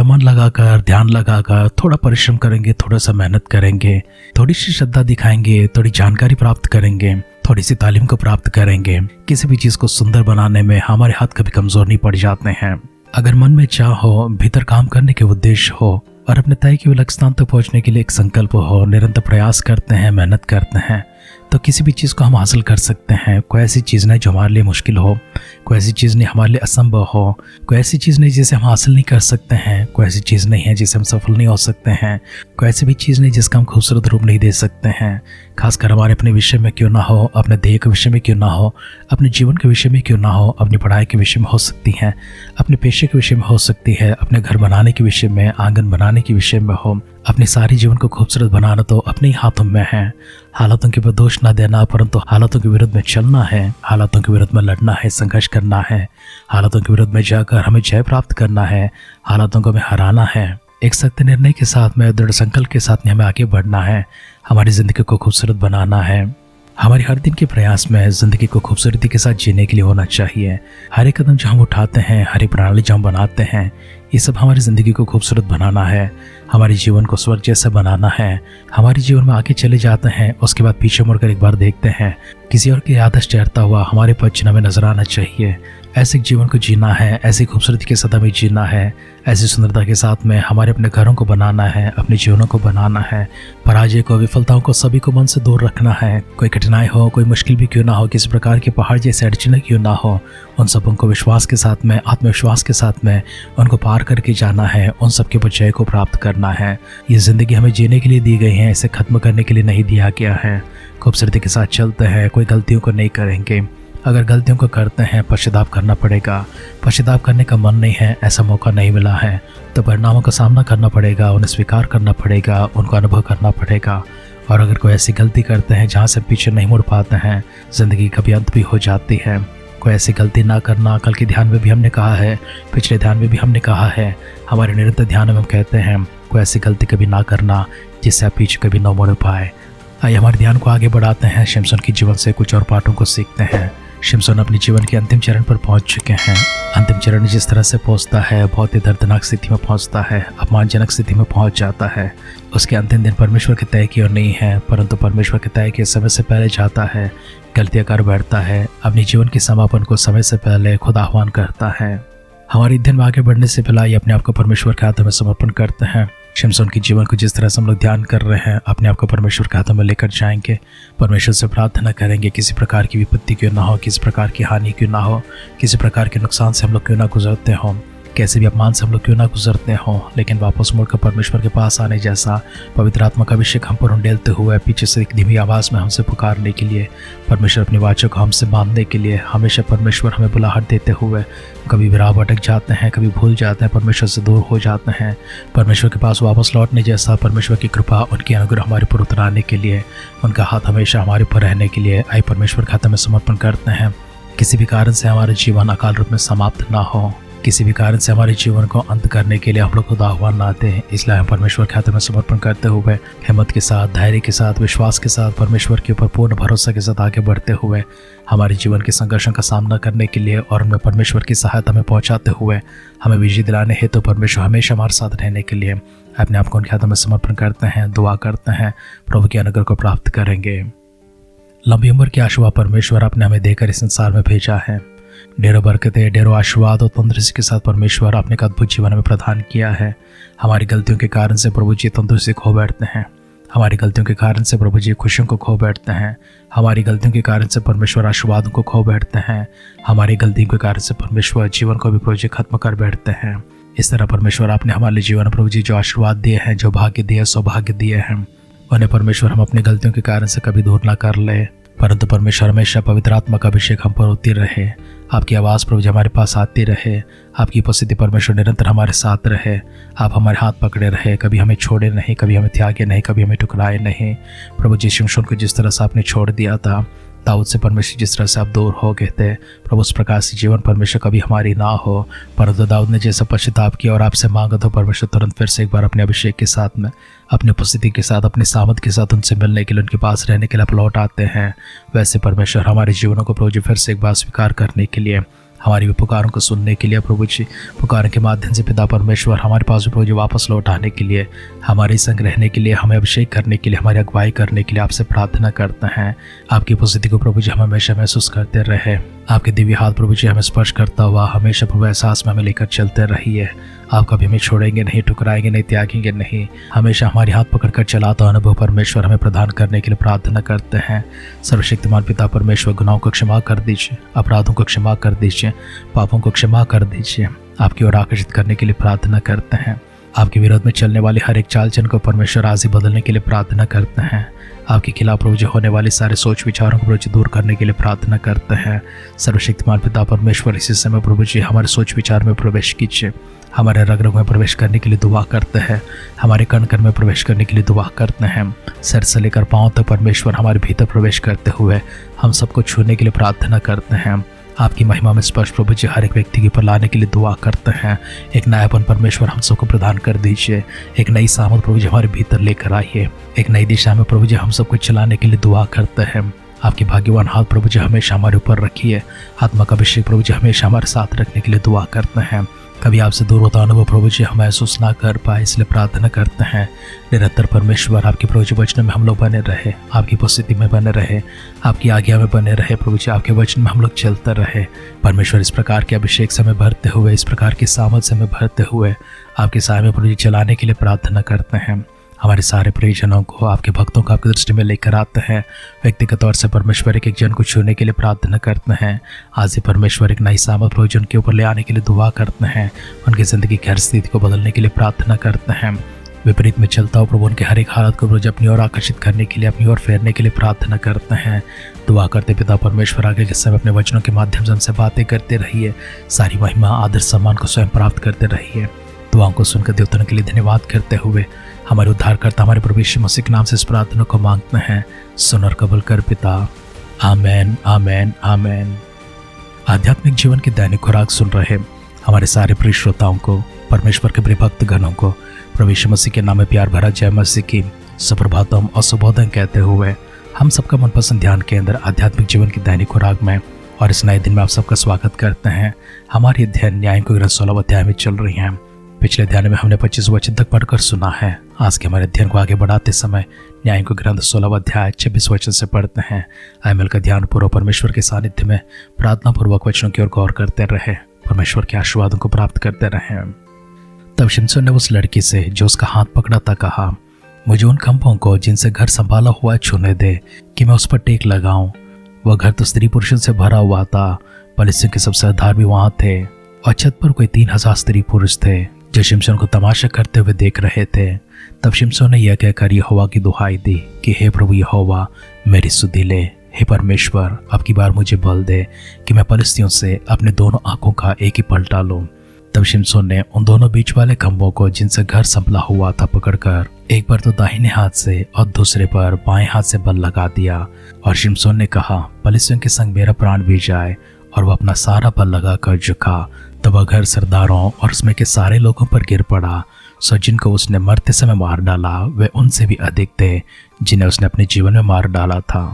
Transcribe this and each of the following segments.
थोड़ा मन लगाकर, ध्यान लगाकर, थोड़ा परिश्रम करेंगे, थोड़ा सा मेहनत करेंगे, थोड़ी सी श्रद्धा दिखाएंगे, थोड़ी जानकारी प्राप्त करेंगे, थोड़ी सी तालीम को प्राप्त करेंगे, किसी भी चीज को सुंदर बनाने में हमारे हाथ कभी कमजोर नहीं पड़ जाते हैं। अगर मन में चाह हो, भीतर काम करने के उद्देश्य हो और अपने तय के लक्ष्य स्थान तक पहुंचने के लिए एक संकल्प हो, निरंतर प्रयास करते हैं, मेहनत करते हैं, तो किसी भी चीज़ को हम हासिल कर सकते हैं। कोई ऐसी चीज़ नहीं जो हमारे लिए मुश्किल हो, कोई ऐसी चीज़ नहीं हमारे लिए असंभव हो, कोई ऐसी चीज़ नहीं जिसे हम हासिल नहीं कर सकते हैं, कोई ऐसी चीज़ नहीं है जिसे हम सफल नहीं हो सकते हैं, कोई ऐसी भी चीज़ नहीं जिसका हम खूबसूरत रूप नहीं दे सकते हैं। खासकर हमारे अपने विषय में क्यों ना हो, अपने ध्येय के विषय में क्यों ना हो, अपने जीवन के विषय में क्यों ना हो, अपनी पढ़ाई के विषय में हो सकती है, अपने पेशे के विषय में हो सकती है, अपने घर बनाने के विषय में, आंगन बनाने के विषय में हो। अपने सारे जीवन को खूबसूरत बनाना तो अपने ही हाथों में है। हालातों के ऊपर दोष ना देना, परंतु हालातों के विरुद्ध में चलना है, हालातों के विरुद्ध में लड़ना है, संघर्ष करना है, हालातों के विरुद्ध में जाकर हमें जय प्राप्त करना है, हालातों को हमें हराना है। एक सख्त निर्णय के साथ में, दृढ़ संकल्प के साथ में हमें आगे बढ़ना है, हमारी जिंदगी को खूबसूरत बनाना है। हमारे हर दिन के प्रयास में जिंदगी को खूबसूरती के साथ जीने के लिए होना चाहिए। हर एक कदम जो हम उठाते हैं, हर एक प्रणाली जो हम बनाते हैं, ये सब हमारी ज़िंदगी को खूबसूरत बनाना है, हमारे जीवन को स्वर्ग जैसा बनाना है। हमारे जीवन में आगे चले जाते हैं, उसके बाद पीछे मुड़कर एक बार देखते हैं, किसी और की आदर्श ठहरता हुआ हमारे पक्ष हमें नजर आना चाहिए। ऐसे जीवन को जीना है, ऐसी खूबसूरती के साथ हमें जीना है, ऐसी सुंदरता के साथ में हमारे अपने घरों को बनाना है, अपने जीवनों को बनाना है। पराजय को, विफलताओं को, सभी को मन से दूर रखना है। कोई कठिनाई हो, कोई मुश्किल भी क्यों ना हो, किसी प्रकार के पहाड़ जैसे अड़चनें क्यों ना हो, उन सबों को विश्वास के साथ में, आत्मविश्वास के साथ में उनको पार करके जाना है, उन सबके ऊपर जय को प्राप्त करना है। ये जिंदगी हमें जीने के लिए दी गई है, इसे खत्म करने के लिए नहीं दिया गया है। खूबसूरती के साथ चलते हैं, कोई गलतियों को नहीं करेंगे। अगर गलतियों को करते हैं, पश्चाताप करना पड़ेगा। पश्चाताप करने का मन नहीं है, ऐसा मौका नहीं मिला है, तो परिणामों का सामना करना पड़ेगा, उन्हें स्वीकार करना पड़ेगा, उनको अनुभव करना पड़ेगा। और अगर कोई ऐसी गलती करते हैं जहाँ से पीछे नहीं मुड़ पाते हैं, जिंदगी कभी अंत भी हो जाती है। कोई ऐसी गलती ना करना, कल के ध्यान में भी हमने कहा है, पिछले ध्यान में भी हमने कहा है, हमारे निरंतर ध्यान में हम कहते हैं कोई ऐसी गलती कभी ना करना जिससे आप पीछे कभी न मुड़ पाए। आइए हमारे ध्यान को आगे बढ़ाते हैं, शिमशोन के जीवन से कुछ और पाठों को सीखते हैं। शिमशोन अपने जीवन के अंतिम चरण पर पहुंच चुके हैं। अंतिम चरण जिस तरह से पहुंचता है, बहुत ही दर्दनाक स्थिति में पहुंचता है, अपमानजनक स्थिति में पहुंच जाता है। उसके अंतिम दिन परमेश्वर के तय की ओर नहीं है, परंतु परमेश्वर के तय के समय से पहले जाता है, गलतियां कर बैठता है, अपने जीवन के समापन को समय से पहले खुद आह्वान करता है। हमारे दिन में आगे बढ़ने से पहले ये अपने आप को परमेश्वर के हाथों में समर्पण करते हैं। शिमशोन के जीवन को जिस तरह से हम लोग ध्यान कर रहे हैं, अपने आप को परमेश्वर के हाथों में लेकर जाएंगे, परमेश्वर से प्रार्थना करेंगे, किसी प्रकार की विपत्ति क्यों ना हो, किसी प्रकार की हानि क्यों ना हो, किसी प्रकार के नुकसान से हम लोग क्यों ना गुजरते हों, कैसे भी अपमान से हम लोग क्यों ना गुजरते हों, लेकिन वापस मुड़कर परमेश्वर के पास आने जैसा पवित्र आत्मा का अभिषेक हम पर उंडेलते हुए पीछे से एक धीमी आवाज़ में हमसे पुकारने के लिए, परमेश्वर अपनी वाचा को हमसे मानने के लिए, हमेशा परमेश्वर हमें बुलाहट देते हुए, कभी विराम अटक जाते हैं, कभी भूल जाते हैं, परमेश्वर से दूर हो जाते हैं, परमेश्वर के पास वापस लौटने जैसा परमेश्वर की कृपा, उनकी अनुग्रह हमारे ऊपर उतराने के लिए, उनका हाथ हमेशा हमारे ऊपर रहने के लिए आइए परमेश्वर के हाथ में समर्पण करते हैं। किसी भी कारण से हमारा जीवन अकाल रूप में समाप्त ना हो, किसी भी कारण से हमारे जीवन को अंत करने के लिए हम लोग खुद आह्वान ना दें, इसलिए हम परमेश्वर के हाथों में समर्पण करते हुए हिम्मत के साथ, धैर्य के साथ, विश्वास के साथ, परमेश्वर के ऊपर पूर्ण भरोसा के साथ आगे बढ़ते हुए हमारे जीवन के संघर्षों का सामना करने के लिए और उनमें परमेश्वर की सहायता में पहुंचाते हुए हमें विजय दिलाने हेतु परमेश्वर हमेशा हमारे साथ रहने के लिए अपने आप को उनके हाथों में समर्पण करते हैं, दुआ करते हैं, प्रभु के अनुग्रह को प्राप्त करेंगे। लंबी उम्र की आशीर्वाद परमेश्वर आपने हमें देकर इस संसार में भेजा है। ढेरों बरकतें, ढेरों आशीर्वाद और तंदुरुस्ती के साथ परमेश्वर आपने एक अद्भुत जीवन में प्रदान किया है। हमारी गलतियों के कारण से प्रभु जी तंदुरुस्ती खो बैठते हैं, हमारी गलतियों के कारण से प्रभु जी खुशियों को खो बैठते हैं, हमारी गलतियों के कारण से परमेश्वर आशीर्वादों को खो बैठते हैं, हमारी गलतियों के कारण से परमेश्वर जीवन को भी प्रभु जी खत्म कर बैठते हैं। इस तरह परमेश्वर आपने हमारे जीवन में प्रभु जी जो आशीर्वाद दिए हैं, जो भाग्य दिए, सौभाग्य दिए हैं, उन्हें परमेश्वर हम अपनी गलतियों के कारण से कभी दूर ना कर ले, परंतु परमेश्वर हमेशा पवित्र आत्मा का अभिषेक हम पर होती रहे, आपकी आवाज़ प्रभु जी हमारे पास आती रहे, आपकी उपस्थिति परमेश्वर निरंतर हमारे साथ रहे, आप हमारे हाथ पकड़े रहे, कभी हमें छोड़े नहीं, कभी हमें त्यागे नहीं, कभी हमें ठुकराए नहीं। प्रभु जी शिमशोन को जिस तरह से आपने छोड़ दिया था, दाऊद से परमेश्वर जिस तरह से आप दूर हो गए थे, प्रभु उस प्रकार से जीवन परमेश्वर कभी हमारी ना हो, परंतु दाऊद ने जैसा पश्चाताप किया और आपसे मांगा तो परमेश्वर तुरंत फिर से एक बार अपने अभिषेक के साथ में, अपनी उपस्थिति के साथ, अपनी सामर्थ के साथ उनसे मिलने के लिए, उनके पास रहने के लिए आप लौट आते हैं। वैसे परमेश्वर हमारे जीवनों को प्रभु जी फिर से एक बार स्वीकार करने के लिए हमारी भी पुकारों को सुनने के लिए प्रभु जी, पुकारों के माध्यम से पिता परमेश्वर हमारे पास प्रभु जी वापस लौट आने के लिए, हमारे संग रहने के लिए, हमें अभिषेक करने के लिए, हमारी अगुवाई करने के लिए आपसे प्रार्थना करते हैं। आपकी उपस्थिति को प्रभु जी हम हमेशा महसूस करते रहे। आपके दिव्य हाथ प्रभु जी हमें स्पर्श करता हुआ हमेशा प्रभु एहसास में हमें लेकर चलते रहिए। आप कभी हमें छोड़ेंगे नहीं, ठुकराएंगे नहीं, त्यागेंगे नहीं। हमेशा हमारे हाथ पकड़कर चलाता अनुभव परमेश्वर हमें प्रदान करने के लिए प्रार्थना करते हैं। सर्वशक्तिमान पिता परमेश्वर, गुनाहों को क्षमा कर दीजिए, अपराधों को क्षमा कर दीजिए, पापों को क्षमा कर दीजिए। आपकी ओर आकर्षित करने के लिए प्रार्थना करते हैं। आपके विरोध में चलने वाले हर एक चाल चलन को परमेश्वर आज ही बदलने के लिए प्रार्थना करते हैं। आपके खिलाफ प्रभु जी होने वाले सारे सोच विचारों को प्रभु जी दूर करने के लिए प्रार्थना करते हैं। सर्वशक्तिमान पिता परमेश्वर, इसी समय प्रभु जी हमारे सोच विचार में प्रवेश कीजिए, हमारे रग रग में प्रवेश करने के लिए दुआ करते हैं, हमारे कण कण में प्रवेश करने के लिए दुआ करते हैं। सर से लेकर पांव तक परमेश्वर हमारे भीतर प्रवेश करते हुए हम सबको छूने के लिए प्रार्थना करते हैं। आपकी महिमा में स्पर्श प्रभु जी हर एक व्यक्ति के ऊपर लाने के लिए दुआ करते हैं। एक नयापन परमेश्वर हम सबको प्रदान कर दीजिए। एक नई सामत प्रभु जी हमारे भीतर लेकर आइए। एक नई दिशा में प्रभु जी हम सबको चलाने के लिए दुआ करते हैं। आपके भाग्यवान हाथ प्रभु जी हमेशा हमारे ऊपर रखिए। आत्मा का अभिषेक प्रभु जी हमेशा हमारे साथ रखने के लिए दुआ करते हैं। कभी आपसे दूर होता अनुभव प्रभु जी हम महसूस ना कर पाए, इसलिए प्रार्थना करते हैं। निरंतर परमेश्वर आपके प्रभु जी वचन में हम लोग बने रहे, आपकी उपस्थिति में बने रहे, आपकी आज्ञा में बने रहे प्रभु जी, आपके वचन में हम लोग चलते रहे। परमेश्वर, इस प्रकार के अभिषेक से हमें भरते हुए, इस प्रकार की सामर्थ से हमें भरते हुए आपके साय में प्रभु जी चलाने के लिए प्रार्थना करते हैं। हमारे सारे प्रियजनों को, आपके भक्तों को आपकी दृष्टि में लेकर आते हैं। व्यक्तिगत तौर से परमेश्वर एक एक जन को छूने के लिए प्रार्थना करते हैं। आज ही परमेश्वर एक नई सामर्थ प्रभु जी उनके ऊपर ले आने के लिए दुआ करते हैं। उनकी ज़िंदगी की हर स्थिति को बदलने के लिए प्रार्थना करते हैं। विपरीत में चलता हो प्रभु उनके हर एक हालत को प्रभु अपनी ओर आकर्षित करने के लिए, अपनी ओर फेरने के लिए प्रार्थना करते हैं। दुआ करते पिता परमेश्वर, आगे के समय अपने वचनों के माध्यम से हमसे बातें करते रहिए। सारी महिमा, आदर, सम्मान को स्वयं प्राप्त करते रहिए। दुआओं को सुनकर देवताओं के लिए धन्यवाद करते हुए हमारे उद्धारकर्ता हमारे प्रभु यीशु मसीह के नाम से इस प्रार्थना को मांगते हैं। सुन और कबूल कर पिता। आमेन, आमेन, आमेन। आध्यात्मिक जीवन की दैनिक खुराक सुन रहे हमारे सारे प्रिय श्रोताओं को, परमेश्वर के प्रिय भक्त गणों को प्रभु यीशु मसीह के नाम में प्यार भरा जय मसीह की सुप्रभातम और सुबोधन कहते हुए हम सबका मनपसंद ध्यान केंद्र आध्यात्मिक जीवन की दैनिक खुराक में और इस नए दिन में आप सबका स्वागत करते हैं। हमारी अध्ययन न्याय को ग्रंथ 16 अध्याय में चल रही हैं। पिछले अध्याय में हमने 25 वचन तक पढ़कर सुना है। आज के हमारे अध्ययन को आगे बढ़ाते समय न्याय को ग्रंथ 16 अध्याय 26 वचन से पढ़ते हैं। आइए मिलकर ध्यान पूर्वक परमेश्वर के सानिध्य में प्रार्थना पूर्वक वचनों की ओर गौर करते रहे, परमेश्वर के आशीर्वादों को प्राप्त करते रहे। तब शिमशोन ने उस लड़की से जो उसका हाथ पकड़ा था कहा, मुझे उन खंभों को जिनसे घर संभाला हुआ छूने दे कि मैं उस पर टेक लगाऊं। वह घर तो स्त्री पुरुषों से भरा हुआ था। पलिश्तियों के सब सरदार भी वहां थे और छत पर कोई 3000 स्त्री पुरुष थे जो शिमशोन को तमाशा करते हुए देख रहे थे। तब शिमशोन ने यह कहकर यहोवा की दुहाई दी कि हे प्रभु यहोवा, मेरी सुधि ले। हे परमेश्वर, अब की बार मुझे बल दे कि मैं पलिश्तियों से अपने दोनों आंखों का एक ही पलटा लूं। तब शिमशोन ने उन दोनों बीच वाले खंभों को जिनसे घर संभला हुआ था पकड़कर एक पर तो दाहिने हाथ से और दूसरे पर बाएं हाथ से बल लगा दिया। और शिमशोन ने कहा, पलिश्तियों के संग मेरा प्राण भी जाए। और वह अपना सारा बल लगाकर झुका। तब वह घर सरदारों और उसमें के सारे लोगों पर गिर पड़ा। सो जिनको उसने मरते समय मार डाला वे उनसे भी अधिक थे जिन्हें उसने अपने जीवन में मार डाला था।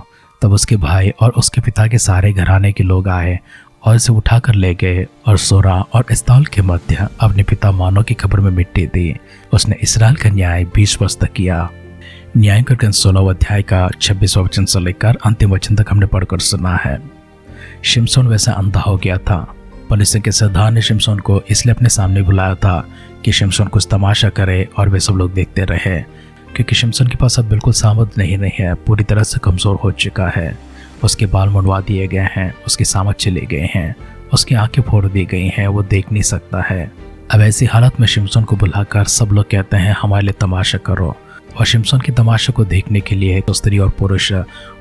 तब उसके भाई और उसके पिता के सारे घराने के लोग आए और इसे उठाकर ले गए और सोरा और इस्ताल के मध्य अपने पिता मानो की कब्र में मिट्टी दी। उसने इस्राएल का न्याय 20 वर्ष तक किया। न्याय का ग्रंथ 16 अध्याय का 26वां वचन से लेकर अंतिम वचन तक हमने पढ़कर सुना है। शिमशोन वैसा अंधा हो गया था। पलिश्तियों के सरदार ने शिमशोन को इसलिए अपने सामने बुलाया था कि शिमशोन कुछ तमाशा करे और वे सब लोग देखते रहे, क्योंकि शिमशोन के पास अब बिल्कुल सामर्थ नहीं है, पूरी तरह से कमजोर हो चुका है। उसके बाल मुंडवा दिए गए हैं, उसकी सामर्थ चले गए हैं, उसकी आंखें फोड़ दी गई हैं, वो देख नहीं सकता है। अब ऐसी हालत में शिमशोन को बुलाकर सब लोग कहते हैं हमारे लिए तमाशा करो। और शिमशोन की तमाशा को देखने के लिए तो स्त्री और पुरुष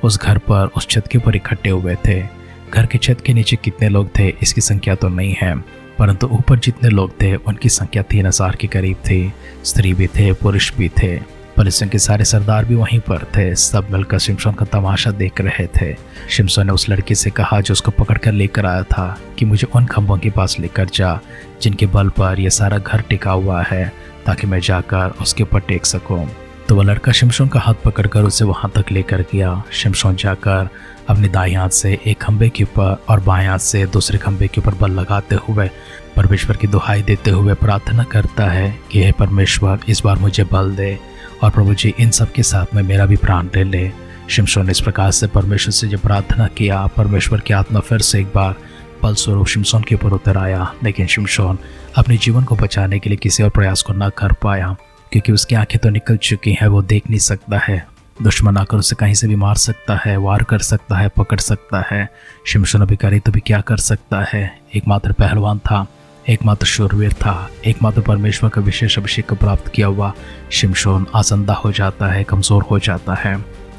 उस घर पर, उस छत के ऊपर इकट्ठे हुए थे। घर के छत के नीचे कितने लोग थे इसकी संख्या तो नहीं है, परंतु ऊपर जितने लोग थे उनकी संख्या 3000 के करीब थी। स्त्री भी थे, पुरुष भी थे। पलिश्तियों के सारे सरदार भी वहीं पर थे। सब मिलकर शिमशोन का तमाशा देख रहे थे। शिमशोन ने उस लड़की से कहा जो उसको पकड़कर लेकर आया था कि मुझे उन खंभों के पास लेकर जा जिनके बल पर यह सारा घर टिका हुआ है, ताकि मैं जाकर उसके ऊपर टेक सकूं। तो वह लड़का शिमशोन का हाथ पकड़कर उसे वहां तक लेकर गया। शिमशोन जाकर अपने दाएं हाथ से एक खंबे के ऊपर और बाएं हाथ से दूसरे खंबे के ऊपर बल लगाते हुए परमेश्वर की दुहाई देते हुए प्रार्थना करता है कि हे परमेश्वर, इस बार मुझे बल दे और प्रभु जी इन सब के साथ में मेरा भी प्राण ले ले। शिमशोन ने इस प्रकार से परमेश्वर से जब प्रार्थना किया, परमेश्वर की आत्मा फिर से एक बार बल स्वरूप शिमशोन के ऊपर उतर आया। लेकिन शिमशोन अपने जीवन को बचाने के लिए किसी और प्रयास को न कर पाया, क्योंकि उसकी आंखें तो निकल चुकी हैं, वो देख नहीं सकता है। दुश्मन आकर उसे कहीं से भी मार सकता है, वार कर सकता है, पकड़ सकता है। शिमशोन अभी करे तो भी क्या कर सकता है। एकमात्र पहलवान था, एकमात्र शूरवीर था, एकमात्र परमेश्वर का विशेष अभिषेक को प्राप्त किया हुआ शिमशोन आसंदा हो जाता है, कमज़ोर हो जाता है।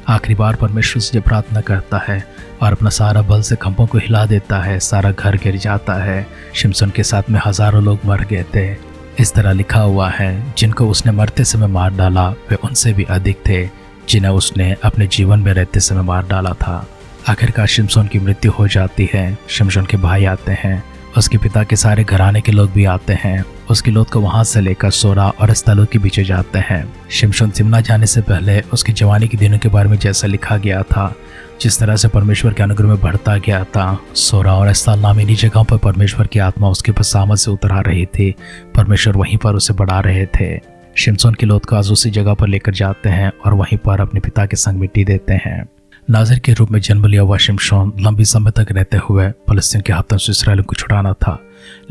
आखिरी बार परमेश्वर से जब प्रार्थना करता है और अपना सारा बल से खंभों को हिला देता है, सारा घर गिर जाता है। शिमशोन के साथ में हजारों लोग मर गए थे। इस तरह लिखा हुआ है, जिनको उसने मरते समय मार डाला वे उनसे भी अधिक थे जिन्हें उसने अपने जीवन में रहते समय मार डाला था। आखिरकार शिमशोन की मृत्यु हो जाती है। शिमशोन के भाई आते हैं, उसके पिता के सारे घराने के लोग भी आते हैं। उसकी लौत को वहां से लेकर सोरा और एस्तालों के पीछे जाते हैं। शिमशोन तिम्ना जाने से पहले उसकी जवानी के दिनों के बारे में जैसा लिखा गया था, जिस तरह से परमेश्वर के अनुग्रह में बढ़ता गया था, सोरा और एस्ताल नाम इन्हीं जगहों पर परमेश्वर की आत्मा उसके ऊपर सामत से उतर आ रही थी। परमेश्वर वहीं पर उसे बढ़ा रहे थे। शिमशोन की लौत को आज उसी जगह पर लेकर जाते हैं और वहीं पर अपने पिता के संग मिट्टी देते हैं। नाज़िर के रूप में जन्म लिया हुआ शिमशोन लंबी समय तक रहते हुए फलस्तीन के हाथों से इसराइल को छुड़ाना था,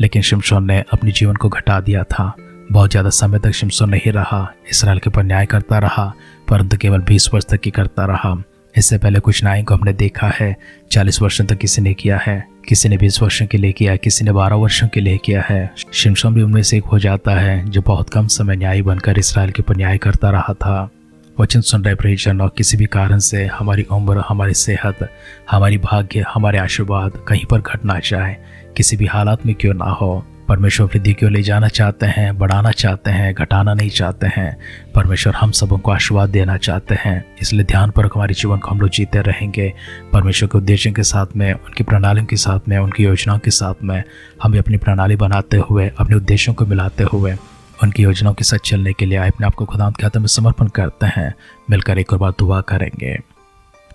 लेकिन शिमशोन ने अपने जीवन को घटा दिया था। बहुत ज़्यादा समय तक शिमशोन नहीं रहा, इसराइल के ऊपर न्याय करता रहा, परंतु केवल 20 वर्ष तक ही करता रहा। इससे पहले कुछ न्याय को हमने देखा है 40 वर्षों तक किसी ने किया है, किसी ने 20 वर्षों के लिए किया है, किसी ने 12 वर्षों के लिए किया है। शिमशोन भी उनमें से एक हो जाता है जो बहुत कम समय न्यायी बनकर इसराइल के ऊपर न्याय करता रहा था। वचन सुन रहे प्रियजन, और किसी भी कारण से हमारी उम्र, हमारी सेहत, हमारी भाग्य, हमारे आशीर्वाद कहीं पर घट ना जाए, किसी भी हालात में क्यों ना हो, परमेश्वर वृद्धि क्यों ले जाना चाहते हैं, बढ़ाना चाहते हैं, घटाना नहीं चाहते हैं। परमेश्वर हम सबों को आशीर्वाद देना चाहते हैं। इसलिए ध्यान पर हमारे जीवन को हम लोग जीते रहेंगे। परमेश्वर के उद्देश्यों के साथ में, उनकी प्रणालियों के साथ में, उनकी योजनाओं के साथ में हम अपनी प्रणाली बनाते हुए, अपने उद्देश्यों को मिलाते हुए उनकी योजनाओं के साथ चलने के लिए अपने आप को खुदावंद के हाथों में समर्पण करते हैं। मिलकर एक और बार दुआ करेंगे।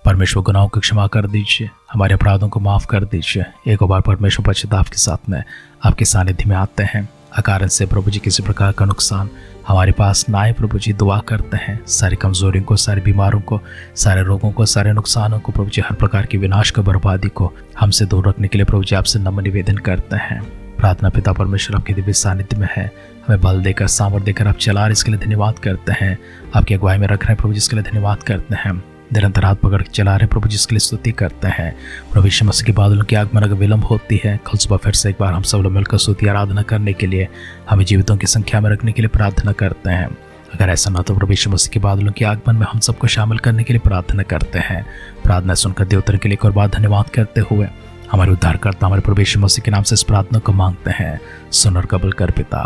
परमेश्वर गुनाहों को क्षमा कर दीजिए, हमारे अपराधों को माफ़ कर दीजिए। एक और बार परमेश्वर पश्चाताप के साथ में आपके सानिध्य में आते हैं। अकारण से प्रभु जी किसी प्रकार का नुकसान हमारे पास ना आए, प्रभु जी दुआ करते हैं। सारी कमजोरियों को, सारी बीमारों को, सारे रोगों को, सारे नुकसानों को, प्रभु जी हर प्रकार की विनाश को, बर्बादी को हमसे दूर रखने के लिए प्रभु जी आपसे नम्र निवेदन करते हैं। प्रार्थना पिता परमेश्वर आपके दिव्य सानिध्य में है, हमें बल देकर, सामर्थ्य देकर आप चला रहे, इसके लिए धन्यवाद करते हैं। आपकी अगुवाई में रख रहे हैं प्रभु, जिसके लिए धन्यवाद करते हैं। निरंतर हाथ पकड़ के चला रहे प्रभु, जिसके लिए स्तुति करते हैं। प्रभु यीशु मसीह के बादलों की आगमन अगर विलंब होती है, कल सुबह फिर से एक बार हम सब लोग मिलकर स्तुति आराधना करने के लिए, हमें जीवितों की संख्या में रखने के लिए प्रार्थना करते हैं। अगर ऐसा ना तो प्रभु यीशु मसीह के बादलों के आगमन में हम सबको शामिल करने के लिए प्रार्थना करते हैं। प्रार्थना सुनकर देवतर के लिए एक और बार धन्यवाद करते हुए हमारे उद्धारकर्ता हमारे प्रभु यीशु मसीह के नाम से इस प्रार्थना को मांगते हैं। सुन और कबूल कर पिता।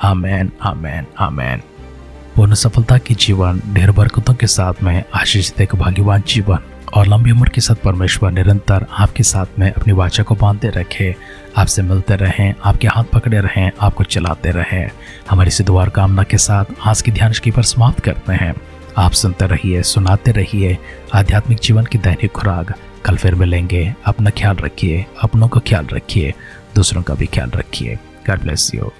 आमेन, आमेन, आमेन। पूर्ण सफलता की जीवन, ढेर बरकतों के साथ में आशीषित एक भाग्यवान जीवन और लंबी उम्र के साथ परमेश्वर निरंतर आपके साथ में अपनी वाचा को बांधते रखे, आपसे मिलते रहें, आपके हाथ पकड़े रहें, आपको चलाते रहें। हमारी इस दुआ और कामना के साथ आज की ध्यान की पर समाप्त करते हैं। आप सुनते रहिए, सुनाते रहिए आध्यात्मिक जीवन की दैनिक खुराक। कल फिर मिलेंगे। अपना ख्याल रखिए, अपनों का ख्याल रखिए, दूसरों का भी ख्याल रखिए। God bless you.